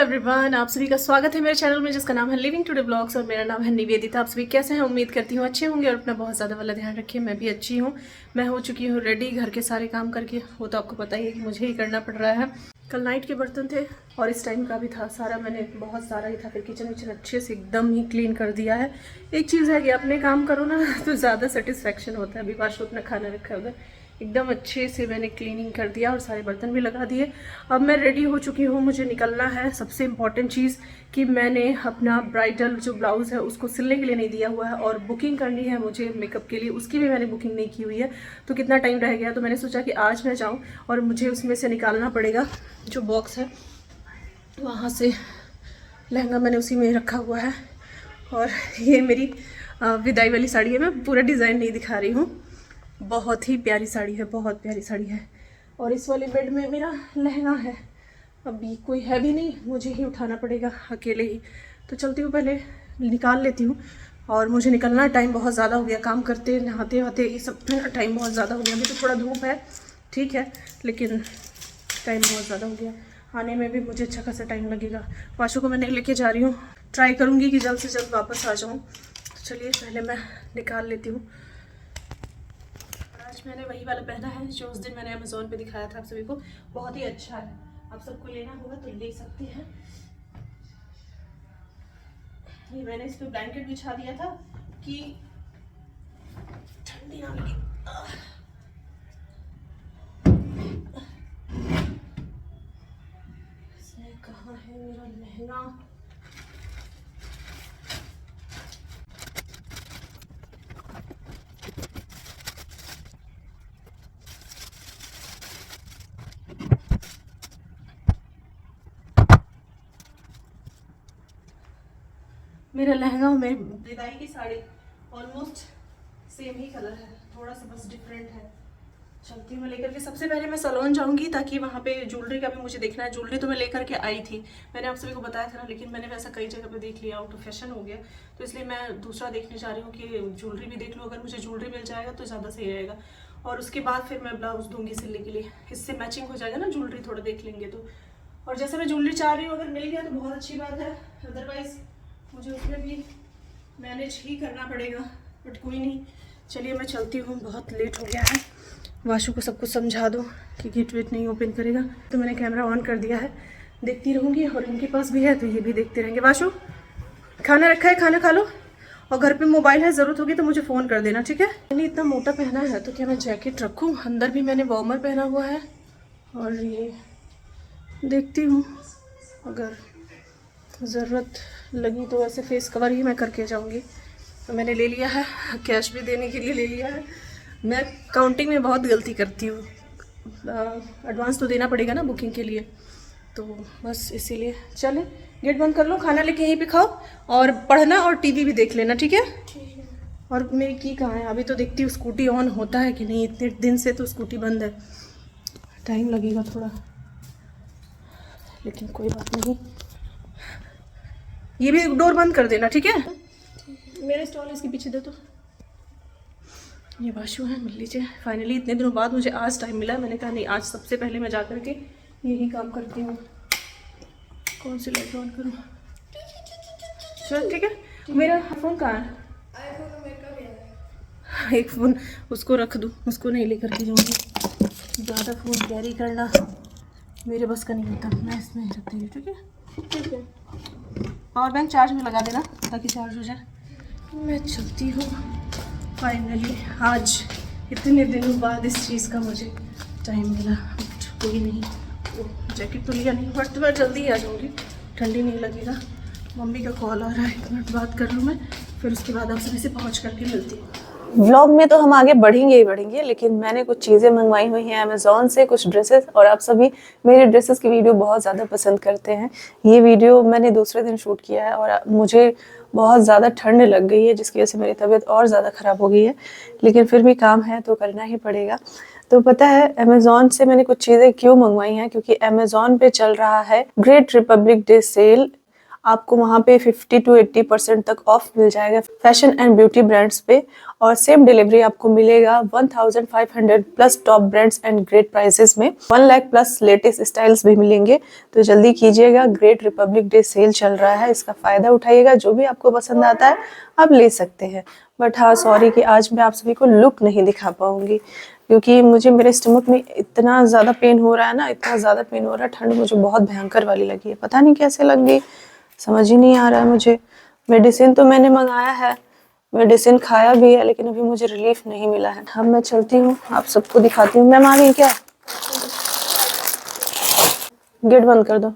Everyone, आप सभी का स्वागत है मेरे चैनल में जिसका नाम है लिविंग टुडे ब्लॉग्स और मेरा नाम है निवेदिता। आप सभी कैसे हैं? उम्मीद करती हूँ अच्छे होंगे और अपना बहुत ज़्यादा वाला ध्यान रखिए। मैं भी अच्छी हूँ। मैं हो चुकी हूँ रेडी घर के सारे काम करके। वो तो आपको पता ही है कि मुझे ही करना पड़ रहा है। कल नाइट के बर्तन थे और इस टाइम का भी था सारा, मैंने बहुत सारा ही था। फिर किचन विचन अच्छे से एकदम ही क्लीन कर दिया है। एक चीज़ है कि अपने काम करो ना तो ज़्यादा सेटिस्फेक्शन होता है। अभी बाशु अपना खाना रखा है उधर, एकदम अच्छे से मैंने क्लीनिंग कर दिया और सारे बर्तन भी लगा दिए। अब मैं रेडी हो चुकी हूँ, मुझे निकलना है। सबसे इम्पॉर्टेंट चीज़ कि मैंने अपना ब्राइडल जो ब्लाउज़ है उसको सिलने के लिए नहीं दिया हुआ है और बुकिंग करनी है मुझे मेकअप के लिए, उसकी भी मैंने बुकिंग नहीं की हुई है। तो कितना टाइम रह गया, तो मैंने सोचा कि आज मैं जाऊँ और मुझे उसमें से निकालना पड़ेगा जो बॉक्स है वहाँ से। लहंगा मैंने उसी में रखा हुआ है और ये मेरी विदाई वाली साड़ी है। मैं पूरा डिज़ाइन नहीं दिखा रही हूँ, बहुत ही प्यारी साड़ी है, बहुत प्यारी साड़ी है। और इस वाले बेड में मेरा लहंगा है। अभी कोई है भी नहीं, मुझे ही उठाना पड़ेगा अकेले ही। तो चलती हूँ, पहले निकाल लेती हूँ और मुझे निकलना। टाइम बहुत ज़्यादा हो गया, काम करते नहाते वहाते ये सब टाइम बहुत ज़्यादा हो गया। अभी तो थोड़ा धूप है, ठीक है, लेकिन टाइम बहुत ज़्यादा हो गया। आने में भी मुझे अच्छा खासा टाइम लगेगा। वाशु को मैं नहीं लेके जा रही हूँ, ट्राई करूँगी कि जल्द से जल्द वापस आ जाऊँ। तो चलिए पहले मैं निकाल लेती हूँ। आज मैंने वही वाला पहना है जो उस दिन मैंने अमेज़ॉन पे दिखाया था आप सभी को। बहुत ही अच्छा है, आप सबको लेना होगा तो ले सकते हैं। ये मैंने इस पर ब्लैंकेट बिछा दिया था कि ठंडी ना लगे। इसमें कहाँ है मेरा लहंगा? मेरा लहंगा और मेरी विदाई की साड़ी ऑलमोस्ट सेम ही कलर है, थोड़ा सा बस डिफरेंट है। चलती हूँ मैं लेकर के। सबसे पहले मैं सैलून जाऊंगी ताकि वहाँ पे ज्वेलरी का भी मुझे देखना है। ज्वेलरी तो मैं लेकर के आई थी, मैंने आप सभी को बताया था ना, लेकिन मैंने वैसा कई जगह पे देख लिया, आउट ऑफ फैशन हो गया। तो इसलिए मैं दूसरा देखने जा रही हूँ कि ज्वेलरी भी देख लूँ। अगर मुझे ज्वेलरी मिल जाएगा तो ज़्यादा सही रहेगा। और उसके बाद फिर मैं ब्लाउज दूंगी सिलने के लिए, इससे मैचिंग हो जाएगा ना, ज्वेलरी थोड़ा देख लेंगे तो। और जैसे मैं ज्वेलरी चाह रही हूँ अगर मिल गया तो बहुत अच्छी बात है, अदरवाइज मुझे उसमें भी मैनेज ही करना पड़ेगा। बट कोई नहीं, चलिए मैं चलती हूँ, बहुत लेट हो गया है। वाशु को सब कुछ समझा दो कि गेट वेट नहीं ओपन करेगा। तो मैंने कैमरा ऑन कर दिया है, देखती रहूँगी। और इनके पास भी है तो ये भी देखते रहेंगे। वाशु खाना रखा है, खाना खा लो। और घर पे मोबाइल है, ज़रूरत होगी तो मुझे फ़ोन कर देना, ठीक है। मैंने इतना मोटा पहना है तो क्या मैं जैकेट रखूँ? अंदर भी मैंने वार्मर पहना हुआ है। और ये देखती हूँ अगर ज़रूरत लगी तो ऐसे फेस कवर ही मैं करके जाऊँगी। तो मैंने ले लिया है, कैश भी देने के लिए ले लिया है। मैं काउंटिंग में बहुत गलती करती हूँ, एडवांस तो देना पड़ेगा ना बुकिंग के लिए, तो बस इसीलिए। चले गेट बंद कर लो, खाना लेके यहीं पे खाओ और पढ़ना और टीवी भी देख लेना, ठीक है। और मेरी की कहाँ है? अभी तो देखती हूँ स्कूटी ऑन होता है कि नहीं। इतने दिन से तो स्कूटी बंद है, टाइम लगेगा थोड़ा, लेकिन कोई बात नहीं। ये भी डोर बंद कर देना, ठीक है। मेरा स्टॉल इसके पीछे दे दो। ये वाशु है, मिल लीजिए। फाइनली इतने दिनों बाद मुझे आज टाइम मिला। मैंने कहा नहीं, आज सबसे पहले मैं जा करके यही काम करती हूँ। कौन सी लाइट ऑन करूँ? चल ठीक है। मेरा फ़ोन कहाँ है? एक फ़ोन उसको रख दूँ, उसको नहीं लेकर के जाऊँगी। ज़्यादा फ़ोन कैरी करना मेरे बस का नहीं होता, मैं इसमें रखती हूँ, ठीक है। ठीक है, पावर बैंक चार्ज में लगा देना ताकि चार्ज हो जाए। मैं चलती हूँ। फाइनली आज इतने दिनों बाद इस चीज़ का मुझे टाइम मिला। कोई नहीं, जैकेट तो लिया नहीं, बट मैं जल्दी आ जाऊँगी, ठंडी नहीं लगेगा। मम्मी का कॉल आ रहा है, 1 मिनट बात कर लूँ मैं, फिर उसके बाद आप सभी से पहुँच करके मिलती हूँ। व्लॉग में तो हम आगे बढ़ेंगे ही बढ़ेंगे, लेकिन मैंने कुछ चीज़ें मंगवाई हुई हैं अमेज़ॉन से, कुछ ड्रेसेस। और आप सभी मेरे ड्रेसेस की वीडियो बहुत ज़्यादा पसंद करते हैं। ये वीडियो मैंने दूसरे दिन शूट किया है और मुझे बहुत ज़्यादा ठंड लग गई है, जिसकी वजह से मेरी तबीयत और ज़्यादा ख़राब हो गई है, लेकिन फिर भी काम है तो करना ही पड़ेगा। तो पता है अमेज़ॉन से मैंने कुछ चीज़ें क्यों मंगवाई हैं? क्योंकि अमेज़ॉन पे चल रहा है ग्रेट रिपब्लिक डे सेल आपको वहाँ पे 50 to 80% तक ऑफ मिल जाएगा फैशन एंड ब्यूटी ब्रांड्स पे। और सेम डिलीवरी आपको मिलेगा 1500 plus top brands and great prices में। 1 लाख प्लस लेटेस्ट स्टाइल्स भी मिलेंगे, तो जल्दी कीजिएगा। ग्रेट रिपब्लिक डे सेल चल रहा है, इसका फ़ायदा उठाइएगा। जो भी आपको पसंद आता है आप ले सकते हैं। बट हाँ, सॉरी कि आज मैं आप सभी को लुक नहीं दिखा पाऊंगी, क्योंकि मुझे मेरे स्टमक में इतना ज़्यादा पेन हो रहा है ना, इतना ज़्यादा पेन हो रहा है। ठंड मुझे बहुत भयंकर वाली लगी है, पता नहीं कैसे लग गई, समझ ही नहीं आ रहा है मुझे। मेडिसिन तो मैंने मंगाया है, मेडिसिन खाया भी है, लेकिन अभी मुझे रिलीफ नहीं मिला है। अब मैं चलती हूँ, आप सबको दिखाती हूँ। मैम आ गई क्या? गेट बंद कर दो।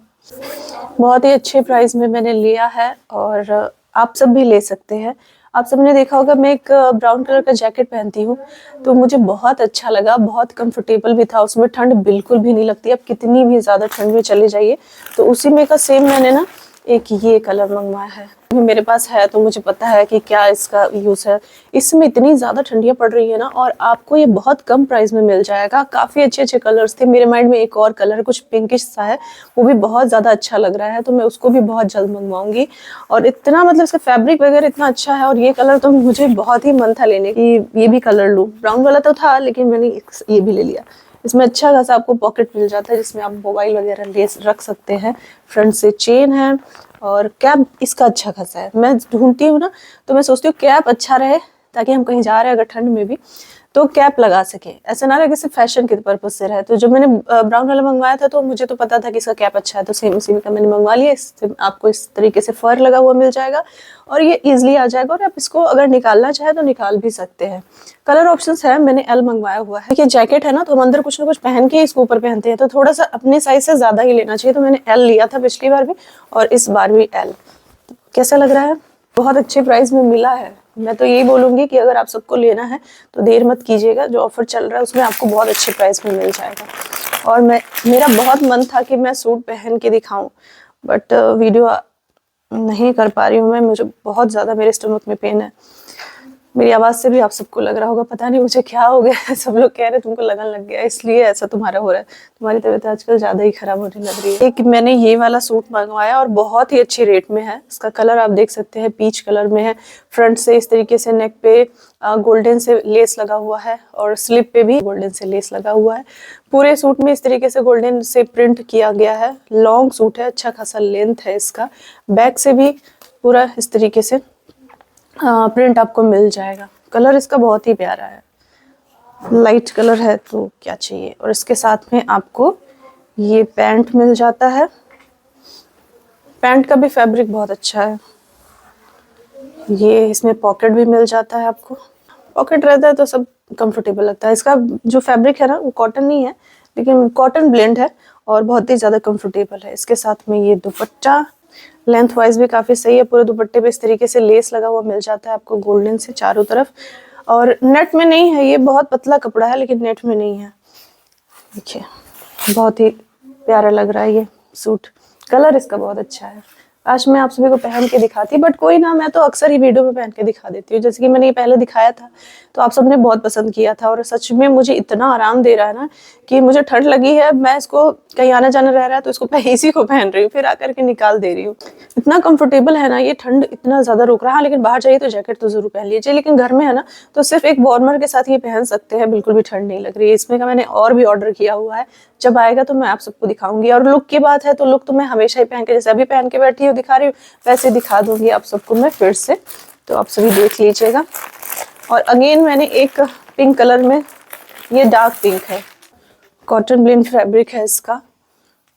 बहुत ही अच्छे प्राइस में मैंने लिया है और आप सब भी ले सकते हैं। आप सबने देखा होगा मैं एक ब्राउन कलर का जैकेट पहनती हूँ, तो मुझे बहुत अच्छा लगा, बहुत कंफर्टेबल भी था, उसमें ठंड बिल्कुल भी नहीं लगती। अब कितनी भी ज़्यादा ठंड में चले जाइए, तो उसी में का सेम मैंने ना एक ये कलर मंगवाया है, मेरे पास है तो मुझे पता है कि क्या इसका यूज़ है। इसमें इतनी ज़्यादा ठंडियाँ पड़ रही है ना, और आपको ये बहुत कम प्राइस में मिल जाएगा। काफ़ी अच्छे अच्छे कलर्स थे। मेरे माइंड में एक और कलर कुछ पिंकिश सा है, वो भी बहुत ज़्यादा अच्छा लग रहा है, तो मैं उसको भी बहुत जल्द मंगवाऊंगी। और इतना मतलब इसका फैब्रिक वगैरह इतना अच्छा है, और ये कलर तो मुझे बहुत ही मन था लेने की, ये भी कलर लूँ। ब्राउन वाला तो था, लेकिन मैंने ये भी ले लिया। इसमें अच्छा खासा आपको पॉकेट मिल जाता है, जिसमें आप मोबाइल वगैरह ले रख सकते हैं। फ्रंट से चेन है और कैप इसका अच्छा खासा है। मैं ढूंढती हूँ ना, तो मैं सोचती हूँ कैप अच्छा रहे, ताकि हम कहीं जा रहे हैं अगर ठंड में भी तो कैप लगा सके, ऐसा ना रहे कि सिर्फ फैशन के पर्पज से रहे। तो जब मैंने ब्राउन वाला मंगवाया था, तो मुझे तो पता था कि इसका कैप अच्छा है, तो सेम उसी का मैंने मंगवा लिया। इससे आपको इस तरीके से फर लगा हुआ मिल जाएगा, और ये इजिली आ जाएगा, और आप इसको अगर निकालना चाहे तो निकाल भी सकते हैं। कलर ऑप्शंस है, मैंने एल मंगवाया हुआ है। देखिए जैकेट है ना, तो हम अंदर कुछ ना कुछ पहन के इसको ऊपर पहनते हैं, तो थोड़ा सा अपने साइज से ज्यादा ही लेना चाहिए। तो मैंने एल लिया था पिछली बार भी, और इस बार भी एल। कैसा लग रहा है? बहुत अच्छे प्राइस में मिला है। मैं तो यही बोलूंगी कि अगर आप सबको लेना है तो देर मत कीजिएगा, जो ऑफर चल रहा है उसमें आपको बहुत अच्छे प्राइस में मिल जाएगा। और मेरा बहुत मन था कि मैं सूट पहन के दिखाऊं, बट वीडियो नहीं कर पा रही हूँ मैं। मुझे बहुत ज़्यादा मेरे स्टमक में पेन है। मेरी आवाज़ से भी आप सबको लग रहा होगा, पता नहीं मुझे क्या हो गया है। सब लोग कह रहे तुमको लगन लग गया, इसलिए ऐसा तुम्हारा हो रहा है। तुम्हारी तबीयत आजकल ज़्यादा ही खराब होने लग रही है। एक मैंने ये वाला सूट मंगवाया, और बहुत ही अच्छे रेट में है। इसका कलर आप देख सकते हैं, पीच कलर में है। फ्रंट से इस तरीके से नेक पे गोल्डन से लेस लगा हुआ है, और स्लिप पे भी गोल्डन से लेस लगा हुआ है। पूरे सूट में इस तरीके से गोल्डन से प्रिंट किया गया है। लॉन्ग सूट है, अच्छा खासा लेंथ है इसका। बैक से भी पूरा इस तरीके से प्रिंट आपको मिल जाएगा। कलर इसका बहुत ही प्यारा है, लाइट कलर है, तो क्या चाहिए। और इसके साथ में आपको ये पैंट मिल जाता है। पैंट का भी फैब्रिक बहुत अच्छा है। ये इसमें पॉकेट भी मिल जाता है आपको। पॉकेट रहता है तो सब कंफर्टेबल लगता है। इसका जो फैब्रिक है ना, वो कॉटन नहीं है, लेकिन कॉटन ब्लेंड है, और बहुत ही ज़्यादा कंफर्टेबल है। इसके साथ में ये दुपट्टा लेंथ वाइज भी काफ़ी सही है। पूरे दुपट्टे पे इस तरीके से लेस लगा हुआ मिल जाता है आपको गोल्डन से चारों तरफ, और नेट में नहीं है। ये बहुत पतला कपड़ा है, लेकिन नेट में नहीं है। देखिए बहुत ही प्यारा लग रहा है ये सूट। कलर इसका बहुत अच्छा है। आज मैं आप सभी को पहन के दिखाती, बट कोई ना, मैं तो अक्सर ही वीडियो में पहन के दिखा देती हूँ। जैसे कि मैंने ये पहले दिखाया था, तो आप सबने बहुत पसंद किया था, और सच में मुझे इतना आराम दे रहा है ना, कि मुझे ठंड लगी है, मैं इसको कहीं आना जाना रह रहा है तो इसको इसी को पहन रही हूँ, फिर आकर के निकाल दे रही हूँ। इतना कंफर्टेबल है ना, ये ठंड इतना ज़्यादा रुक रहा है। लेकिन बाहर जाइए तो जैकेट तो ज़रूर पहन लीजिए, लेकिन घर में है ना, तो सिर्फ एक वार्मर के साथ ये पहन सकते हैं, बिल्कुल भी ठंड नहीं लग रही है। इसमें का मैंने और भी ऑर्डर किया हुआ है, जब आएगा तो मैं आप सबको दिखाऊंगी। और लुक की बात है, तो लुक तो मैं हमेशा ही पहन के, जैसे अभी पहन के बैठी हूँ दिखा रही हूँ, वैसे दिखा दूंगी आप सबको मैं फिर से, तो आप सभी देख लीजिएगा। और अगेन मैंने एक पिंक कलर में, ये डार्क पिंक है, कॉटन ब्लेंड फैब्रिक है इसका।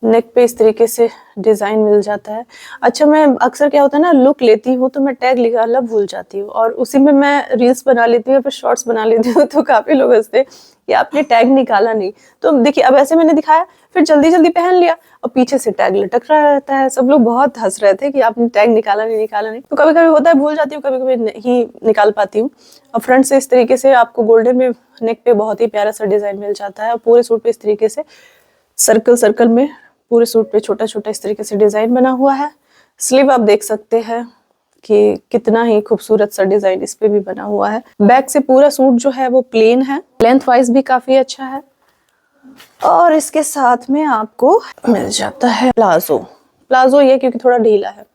नेक पे इस तरीके से डिज़ाइन मिल जाता है। अच्छा, मैं अक्सर क्या होता है ना, लुक लेती हूँ तो मैं टैग निकालना भूल जाती हूँ, और उसी में मैं रील्स बना लेती हूँ, फिर शॉर्ट्स बना लेती हूँ। तो काफ़ी लोग हंसते कि आपने टैग निकाला नहीं। तो देखिए, अब ऐसे मैंने दिखाया, फिर जल्दी जल्दी पहन लिया, और पीछे से टैग लटक रहा रहता है। सब लोग बहुत हंस रहे थे कि आपने टैग निकाला नहीं। तो कभी कभी होता है, भूल जाती हूँ, कभी कभी नहीं निकाल पाती हूँ। और फ्रंट से इस तरीके से आपको गोल्डन में नेक पे बहुत ही प्यारा सा डिज़ाइन मिल जाता है, और पूरे सूट पे इस तरीके से सर्कल में पूरे सूट पे छोटा छोटा इस तरीके से डिज़ाइन बना हुआ है। स्लीव आप देख सकते हैं कि कितना ही खूबसूरत सा डिज़ाइन इस पे भी बना हुआ है। बैक से पूरा सूट जो है वो प्लेन है, लेंथ वाइज भी काफ़ी अच्छा है। और इसके साथ में आपको मिल जाता है प्लाजो। ये क्योंकि थोड़ा ढीला है,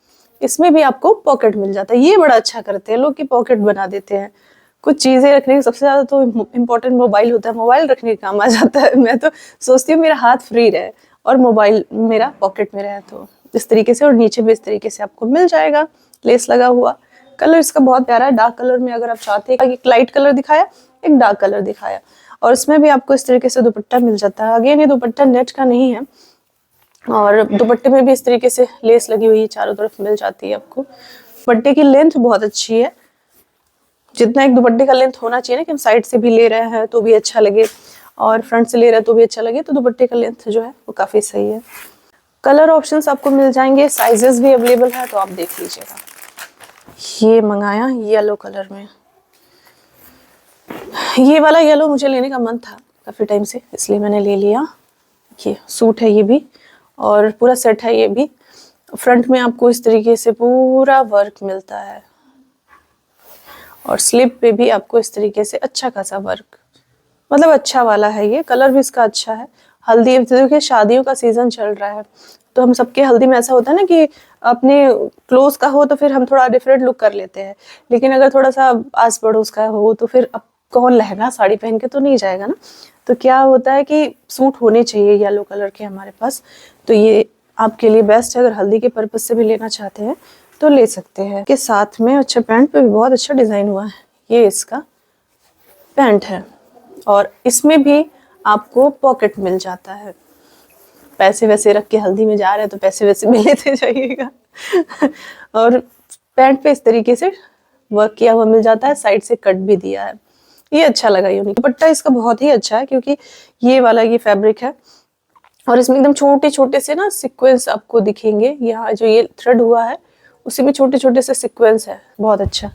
इसमें भी आपको पॉकेट मिल जाता है। ये बड़ा अच्छा करते हैं लोग कि पॉकेट बना देते हैं। कुछ चीजें रखने की सबसे ज्यादा तो इम्पोर्टेंट मोबाइल होता है, मोबाइल रखने का काम आ जाता है। मैं तो सोचती हूँ मेरा हाथ फ्री रहे और मोबाइल मेरा पॉकेट में रहे, तो इस तरीके से। और नीचे भी इस तरीके से आपको मिल जाएगा लेस लगा हुआ। कलर इसका बहुत प्यारा है, डार्क कलर में अगर आप चाहते हैं। एक लाइट कलर दिखाया, एक डार्क कलर दिखाया, और इसमें भी आपको इस तरीके से दुपट्टा मिल जाता है। अगेन ये दुपट्टा नेट का नहीं है, और दुपट्टे में भी इस तरीके से लेस लगी हुई चारों तरफ मिल जाती है आपको। दुपट्टे की लेंथ बहुत अच्छी है, जितना एक दुपट्टे का लेंथ होना चाहिए ना, कि हम साइड से भी ले रहे हैं तो भी अच्छा लगे और फ्रंट से ले रहे हैं तो भी अच्छा लगे, तो दुपट्टे का लेंथ जो है वो काफी सही है। कलर ऑप्शंस आपको मिल जाएंगे, साइजेस भी अवेलेबल है, तो आप देख लीजिएगा। ये मंगाया येलो कलर में, ये वाला येलो मुझे लेने का मन था काफी टाइम से, इसलिए मैंने ले लिया। ये सूट है ये भी, और पूरा सेट है ये भी। फ्रंट में आपको इस तरीके से पूरा वर्क मिलता है, और स्लीव पे भी आपको इस तरीके से अच्छा खासा वर्क, मतलब अच्छा वाला है ये। कलर भी इसका अच्छा है। हल्दी, देखिए शादियों का सीजन चल रहा है, तो हम सबके हल्दी में ऐसा होता है ना कि अपने क्लोज का हो तो फिर हम थोड़ा डिफरेंट लुक कर लेते हैं, लेकिन अगर थोड़ा सा आस पड़ोस का हो तो फिर अब कौन लहंगा साड़ी पहन के तो नहीं जाएगा ना। तो क्या होता है कि सूट होने चाहिए येलो कलर के हमारे पास, तो ये आपके लिए बेस्ट है। अगर हल्दी के पर्पज से भी लेना चाहते हैं तो ले सकते हैं। के साथ में अच्छा पैंट पे भी बहुत अच्छा डिजाइन हुआ है, ये इसका पैंट है, और इसमें भी आपको पॉकेट मिल जाता है। पैसे वैसे रख के हल्दी में जा रहे हैं तो पैसे वैसे भी लेते जाइएगा। और पैंट पे इस तरीके से वर्क किया हुआ मिल जाता है, साइड से कट भी दिया है, ये अच्छा लगा यूनिक। दुपट्टा इसका बहुत ही अच्छा है, क्योंकि ये वाला ये फैब्रिक है, और इसमें एकदम छोटे छोटे से ना सीक्वेंस आपको दिखेंगे। यहाँ जो ये थ्रेड हुआ है उसी में छोटे छोटे से सीक्वेंस है, बहुत अच्छा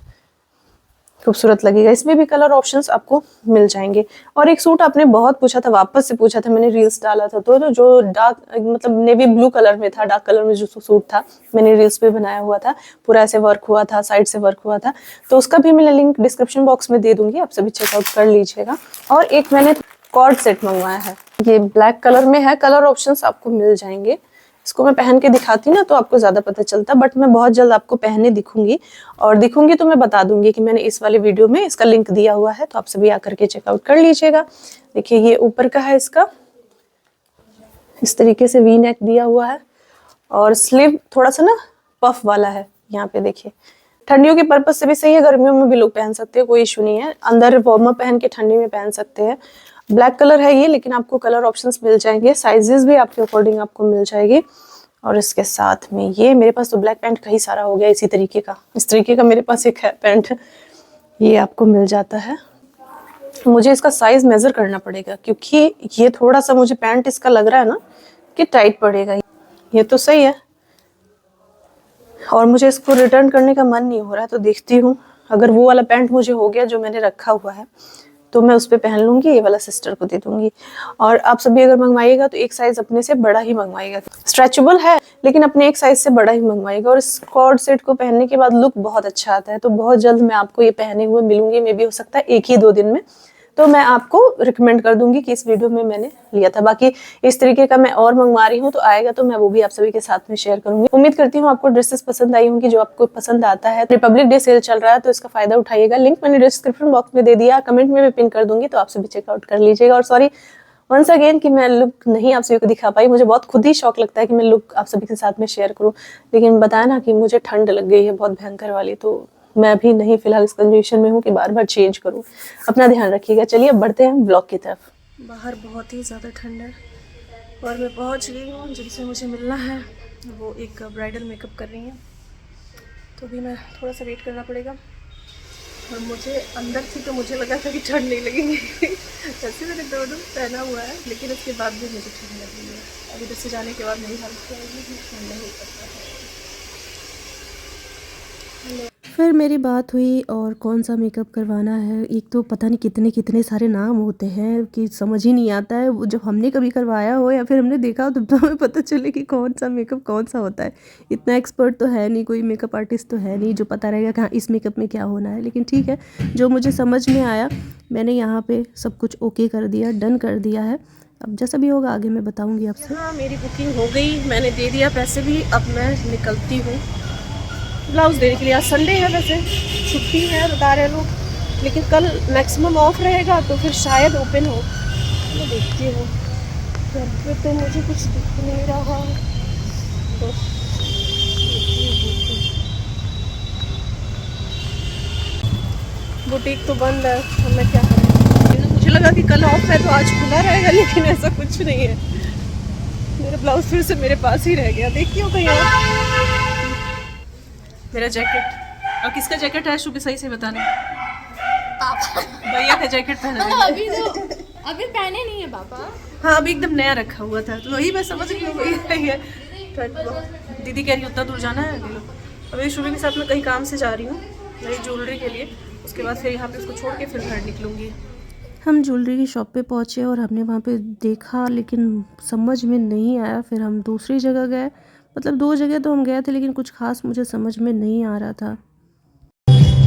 खूबसूरत लगेगा। इसमें भी कलर ऑप्शंस आपको मिल जाएंगे। और एक सूट आपने बहुत पूछा था, वापस से पूछा था, मैंने रील्स डाला था, तो जो डार्क मतलब नेवी ब्लू कलर में था, डार्क कलर में जो सूट था मैंने रील्स पे बनाया हुआ था, पूरा ऐसे वर्क हुआ था, साइड से वर्क हुआ था, तो उसका भी मैं लिंक डिस्क्रिप्शन बॉक्स में दे दूंगी, आप सभी चेकआउट कर लीजिएगा। और एक मैंने कॉर्ड सेट मंगवाया है, ये ब्लैक कलर में है। कलर ऑप्शंस आपको मिल जाएंगे। इसको मैं पहन के दिखाती ना तो आपको ज्यादा पता चलता, बट मैं बहुत जल्द आपको पहने दिखूंगी, और दिखूंगी तो मैं बता दूंगी कि मैंने इस वाले वीडियो में इसका लिंक दिया हुआ है, तो आप सभी आकर के चेकआउट कर लीजिएगा। देखिए ये ऊपर का है, इसका इस तरीके से वी नेक दिया हुआ है, और स्लीव थोड़ा सा ना पफ वाला है। यहाँ पे देखिए, ठंडियों के पर्पज से भी सही है, गर्मियों में भी लोग पहन सकते हैं, कोई इशू नहीं है। अंदर वार्मर पहन के ठंडी में पहन सकते हैं। ब्लैक कलर है ये, लेकिन आपको कलर ऑप्शंस मिल जाएंगे, साइजेस भी आपके अकॉर्डिंग आपको मिल जाएगी। और इसके साथ में ये मेरे पास तो ब्लैक पैंट कई सारा हो गया इसी तरीके का, इस तरीके का मेरे पास एक है पैंट, ये आपको मिल जाता है। मुझे इसका साइज मेजर करना पड़ेगा, क्योंकि ये थोड़ा सा मुझे पैंट इसका लग रहा है ना कि टाइट पड़ेगा। ये तो सही है, और मुझे इसको रिटर्न करने का मन नहीं हो रहा है, तो देखती हूँ अगर वो वाला पैंट मुझे हो गया जो मैंने रखा हुआ है तो मैं उस पर पहन लूंगी, ये वाला सिस्टर को दे दूंगी। और आप सभी अगर मंगवाइएगा तो एक साइज अपने से बड़ा ही मंगवाइएगा, स्ट्रेचेबल है लेकिन अपने एक साइज से बड़ा ही मंगवाइएगा। और इस कॉर्ड सेट को पहनने के बाद लुक बहुत अच्छा आता है। तो बहुत जल्द मैं आपको ये पहने हुए मिलूंगी, मे भी हो सकता है 1 ही 2 दिन में, तो मैं आपको रिकमेंड कर दूंगी कि इस वीडियो में मैंने लिया था। बाकी इस तरीके का मैं और मंगवा रही हूँ, तो आएगा तो मैं वो भी आप सभी के साथ में शेयर करूंगी। उम्मीद करती हूँ आपको ड्रेसेस पसंद आई होंगी, जो आपको पसंद आता है। रिपब्लिक डे सेल चल रहा है तो इसका फायदा उठाइएगा। लिंक मैंने डिस्क्रिप्शन बॉक्स में दे दिया, कमेंट में भी पिन कर दूंगी, तो आप सभी चेकआउट कर लीजिएगा। और सॉरी वंस अगेन कि मैं लुक नहीं आप सभी को दिखा पाई, मुझे बहुत खुद ही शौक लगता है कि मैं लुक आप सभी के साथ में शेयर करूँ, लेकिन बताया ना कि मुझे ठंड लग गई है बहुत भयंकर वाली, तो मैं अभी नहीं फिलहाल इस कंडीशन में हूँ कि बार बार चेंज करूँ। अपना ध्यान रखिएगा। चलिए अब बढ़ते हैं ब्लॉग की तरफ। बाहर बहुत ही ज़्यादा ठंड है, और मैं पहुँच गई हूँ जिनसे मुझे मिलना है, वो एक ब्राइडल मेकअप कर रही हैं, तो भी मैं थोड़ा सा वेट करना पड़ेगा। और मुझे अंदर थी तो मुझे लगा था कि ठंड नहीं लगेगी। वैसे मैंने दोनों पहना हुआ है, लेकिन उसके बाद भी मुझे ठंड लगी है। अभी इधर से जाने के बाद नहीं हालत आएगी, ठंड नहीं करता है। फिर मेरी बात हुई और कौन सा मेकअप करवाना है। एक तो पता नहीं कितने कितने सारे नाम होते हैं कि समझ ही नहीं आता है। वो जब हमने कभी करवाया हो या फिर हमने देखा हो तब तो हमें पता चले कि कौन सा मेकअप कौन सा होता है। इतना एक्सपर्ट तो है नहीं, कोई मेकअप आर्टिस्ट तो है नहीं जो पता रहेगा कि हाँ इस मेकअप में क्या होना है। लेकिन ठीक है, जो मुझे समझ में आया मैंने यहाँ पे सब कुछ ओके कर दिया, डन कर दिया है। अब जैसा भी होगा आगे मैं बताऊँगी आपसे। हाँ मेरी बुकिंग हो गई, मैंने दे दिया पैसे भी, अब मैं निकलती हूँ। ब्लाउज़ देने के लिए। आज संडे है, वैसे छुट्टी है बता रहे लोग, लेकिन कल मैक्सिमम ऑफ रहेगा तो फिर शायद ओपन हो। मैं देखती हूँ। घर पे तो मुझे कुछ दिख नहीं रहा। तो बुटीक तो बंद है, अब मैं क्या करूँ। मुझे लगा कि कल ऑफ है तो आज खुला रहेगा, लेकिन ऐसा कुछ नहीं है। मेरा ब्लाउज फिर से मेरे पास ही रह गया। देखती हूँ कहीं और। मेरा जैकेट, अब किसका जैकेट है शुभ, सही से बताने। भैया का जैकेट पहना है। अभी पहने नहीं है पापा। हाँ, अभी एकदम नया रखा हुआ था, तो वही मैं समझ रही हूँ वही है। दीदी कह रही है उतना दूर जाना है, ले लो। अभी शुरू के साथ मैं कहीं काम से जा रही हूँ मेरी ज्वेलरी के लिए, उसके बाद फिर यहाँ पे उसको छोड़ के फिर घर निकलूँगी। हम ज्वेलरी की शॉप पे पहुँचे और हमने वहाँ पे देखा, लेकिन समझ में नहीं आया। फिर हम दूसरी जगह गए, मतलब 2 जगह तो हम गए थे, लेकिन कुछ खास मुझे समझ में नहीं आ रहा था।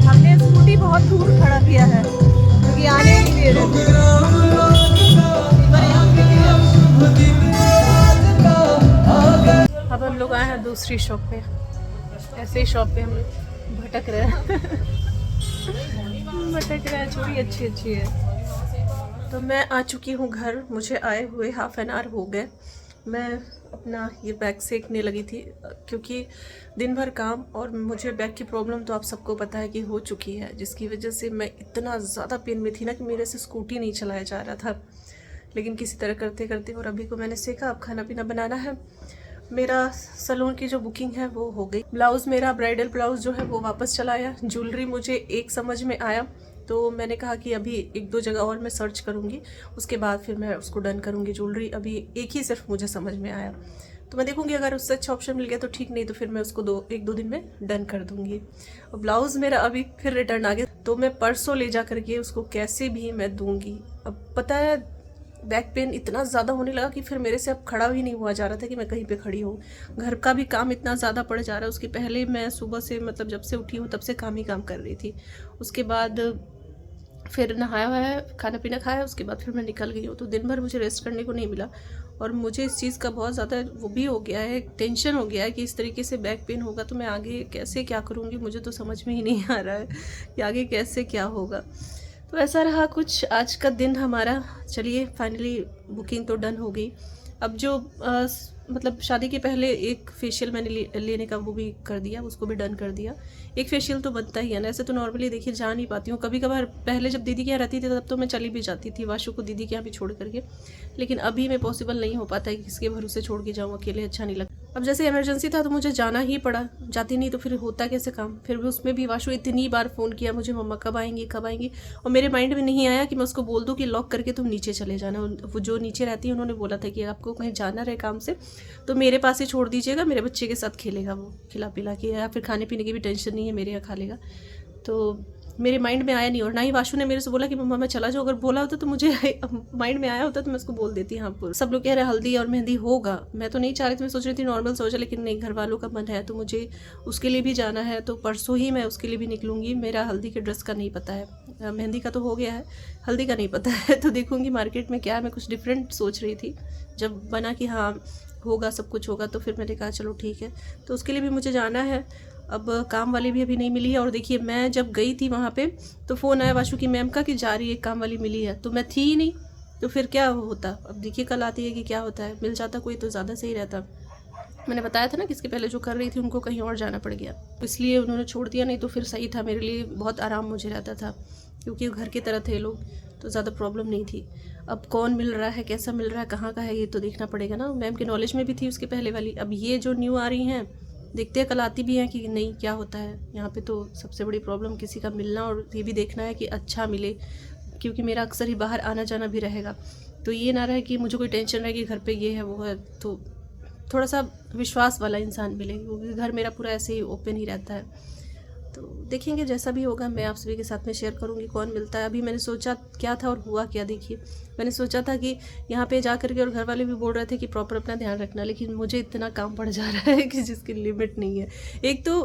हमने स्कूटी बहुत दूर खड़ा किया है क्योंकि आने ही नहीं दे रहे थे। अब हम लोग आए हैं दूसरी शॉप पे। ऐसे ही शॉप पे हम भटक रहे हैं। भटक रहे हैं, चूड़ी अच्छी अच्छी है। तो मैं आ चुकी हूँ घर, मुझे आए हुए हाफ एन आवर हो गए। मैं अपना ये बैग सेकने लगी थी क्योंकि दिन भर काम, और मुझे बैक की प्रॉब्लम तो आप सबको पता है कि हो चुकी है, जिसकी वजह से मैं इतना ज़्यादा पेन में थी ना कि मेरे से स्कूटी नहीं चलाया जा रहा था। लेकिन किसी तरह करते करते और अभी को मैंने सीखा। अब खाना पीना बनाना है। मेरा सैलून की जो बुकिंग है वो हो गई। ब्लाउज़ मेरा ब्राइडल ब्लाउज़ जो है वो वापस चला आया। ज्वेलरी मुझे एक समझ में आया, तो मैंने कहा कि अभी 1-2 जगह और मैं सर्च करूँगी, उसके बाद फिर मैं उसको डन करूँगी। ज्वेलरी अभी एक ही सिर्फ मुझे समझ में आया, तो मैं देखूँगी अगर उससे अच्छा ऑप्शन मिल गया तो ठीक, नहीं तो फिर मैं उसको 1-2 दिन में डन कर दूँगी। और ब्लाउज़ मेरा अभी फिर रिटर्न आ गया, तो मैं परसों ले जा करके उसको कैसे भी मैं दूँगी। अब पता है बैक पेन इतना ज़्यादा होने लगा कि फिर मेरे से अब खड़ा भी नहीं हुआ जा रहा था कि मैं कहीं पे खड़ी हूँ। घर का भी काम इतना ज़्यादा पड़ जा रहा है। उसके पहले मैं सुबह से, मतलब जब से उठी हूँ तब से काम ही काम कर रही थी। उसके बाद फिर नहाया है, खाना पीना खाया, उसके बाद फिर मैं निकल गई हूँ। तो दिन भर मुझे रेस्ट करने को नहीं मिला, और मुझे इस चीज़ का बहुत ज़्यादा वो भी हो गया है, टेंशन हो गया है कि इस तरीके से बैक पेन होगा तो मैं आगे कैसे क्या करूँगी। मुझे तो समझ में ही नहीं आ रहा है कि आगे कैसे क्या होगा। तो ऐसा रहा कुछ आज का दिन हमारा। चलिए फाइनली बुकिंग तो डन हो गई। अब जो मतलब शादी के पहले एक फेशियल मैंने लेने का वो भी कर दिया, उसको भी डन कर दिया। एक फेशियल तो बनता ही है ना। ऐसे तो नॉर्मली देखिए जा नहीं पाती हूँ, कभी कभार पहले जब दीदी के यहाँ रहती थी तब तो मैं चली भी जाती थी वाशु को दीदी के यहाँ भी छोड़ करके, लेकिन अभी में पॉसिबल नहीं हो पाता है कि किसके भरोसे छोड़ के जाऊँ, अकेले अच्छा नहीं लगता। अब जैसे इमरजेंसी था तो मुझे जाना ही पड़ा, जाती नहीं तो फिर होता कैसे काम। फिर भी उसमें भी वाशु इतनी बार फ़ोन किया मुझे, मम्मा कब आएंगी कब आएंगी, और मेरे माइंड में नहीं आया कि मैं उसको बोल दूँ कि लॉक करके तुम नीचे चले जाना। वो जो नीचे रहती है उन्होंने बोला था कि आपको कहीं जाना रहे काम से तो मेरे पास ही छोड़ दीजिएगा, मेरे बच्चे के साथ खेलेगा, वो खिला पिला के, या फिर खाने पीने की भी टेंशन नहीं है, मेरे यहाँ खा लेगा। तो मेरे माइंड में आया नहीं, और ना ही वाशु ने मेरे से बोला कि मम्मा मैं चला जाऊँ। अगर बोला होता तो मुझे माइंड में आया होता तो मैं उसको बोल देती। हाँ, सब लोग कह रहे हैं हल्दी और मेहंदी होगा, मैं तो नहीं चाह रही थी, मैं सोच रही थी नॉर्मल सोचा, लेकिन नहीं, घर वालों का मन है तो मुझे उसके लिए भी जाना है। तो परसों ही मैं उसके लिए भी निकलूँगी। मेरा हल्दी के ड्रेस का नहीं पता है, मेहंदी का तो हो गया है, हल्दी का नहीं पता है। तो देखूँगी मार्केट में क्या है। मैं कुछ डिफरेंट सोच रही थी, जब बना कि हाँ होगा सब कुछ होगा तो फिर मैंने कहा चलो ठीक है। तो उसके लिए भी मुझे जाना है। अब काम वाली भी अभी नहीं मिली है, और देखिए मैं जब गई थी वहाँ पे तो फ़ोन आया वाशु की मैम का कि जा रही है, काम वाली मिली है, तो मैं थी ही नहीं, तो फिर क्या होता। अब देखिए कल आती है कि क्या होता है, मिल जाता कोई तो ज़्यादा सही रहता। मैंने बताया था ना कि इसके पहले जो कर रही थी उनको कहीं और जाना पड़ गया, इसलिए उन्होंने छोड़ दिया, नहीं तो फिर सही था मेरे लिए, बहुत आराम मुझे रहता था क्योंकि घर की तरह थे लोग, तो ज़्यादा प्रॉब्लम नहीं थी। अब कौन मिल रहा है, कैसा मिल रहा है, कहाँ का है, ये तो देखना पड़ेगा ना। मैम के नॉलेज में भी थी उसके पहले वाली, अब ये जो न्यू आ रही हैं देखते हैं कल आती भी हैं कि नहीं क्या होता है। यहाँ पे तो सबसे बड़ी प्रॉब्लम किसी का मिलना, और ये भी देखना है कि अच्छा मिले, क्योंकि मेरा अक्सर ही बाहर आना जाना भी रहेगा। तो ये ना रहे कि मुझे कोई टेंशन रहे कि घर पे ये है वो है, तो थोड़ा सा विश्वास वाला इंसान मिले, क्योंकि घर मेरा पूरा ऐसे ही ओपन ही रहता है। तो देखेंगे जैसा भी होगा, मैं आप सभी के साथ में शेयर करूँगी कौन मिलता है। अभी मैंने सोचा क्या था और हुआ क्या, देखिए मैंने सोचा था कि यहाँ पे जा करके, और घर वाले भी बोल रहे थे कि प्रॉपर अपना ध्यान रखना, लेकिन मुझे इतना काम पड़ जा रहा है कि जिसकी लिमिट नहीं है। एक तो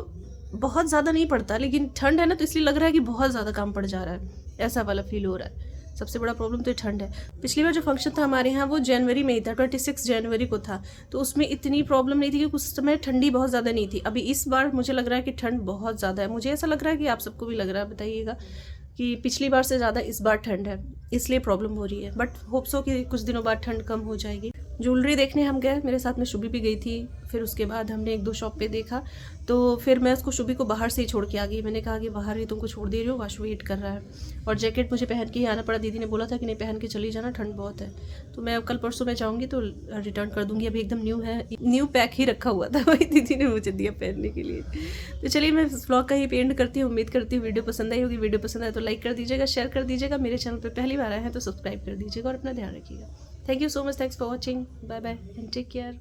बहुत ज़्यादा नहीं पड़ता, लेकिन ठंड है ना तो इसलिए लग रहा है कि बहुत ज़्यादा काम पड़ जा रहा है, ऐसा वाला फील हो रहा है। सबसे बड़ा प्रॉब्लम तो ये ठंड है। पिछली बार जो फंक्शन था हमारे यहाँ वो जनवरी में ही था, 26 जनवरी को था, तो उसमें इतनी प्रॉब्लम नहीं थी क्योंकि उस समय ठंडी बहुत ज़्यादा नहीं थी। अभी इस बार मुझे लग रहा है कि ठंड बहुत ज़्यादा है। मुझे ऐसा लग रहा है कि आप सबको भी लग रहा है, बताइएगा कि पिछली बार से ज़्यादा इस बार ठंड है, इसलिए प्रॉब्लम हो रही है। बट होप सो कि कुछ दिनों बाद ठंड कम हो जाएगी। ज्वेलरी देखने हम गए, मेरे साथ में शुभी भी गई थी। फिर उसके बाद हमने 1-2 शॉप पे देखा, तो फिर मैं उसको शुभी को बाहर से ही छोड़ के आ गई। मैंने कहा कि बाहर ही तुमको छोड़ दे रही हो, वाशु वेट कर रहा है। और जैकेट मुझे पहन के ही आना पड़ा, दीदी ने बोला था कि नहीं पहन के चली जाना, ठंड बहुत है। तो मैं कल परसों मैं जाऊँगी तो रिटर्न कर दूँगी। अभी एकदम न्यू है, न्यू पैक ही रखा हुआ था, वही दीदी ने मुझे दिया पहनने के लिए। तो चलिए मैं इस व्लॉग का ही एंड करती हूँ। उम्मीद करती हूँ वीडियो पसंद आई होगी। वीडियो पसंद आए तो लाइक कर दीजिएगा, शेयर कर दीजिएगा। मेरे चैनल पर पहली बार आए हैं तो सब्सक्राइब कर दीजिएगा और अपना ध्यान रखिएगा। Thank you so much, thanks for watching, bye bye and take care.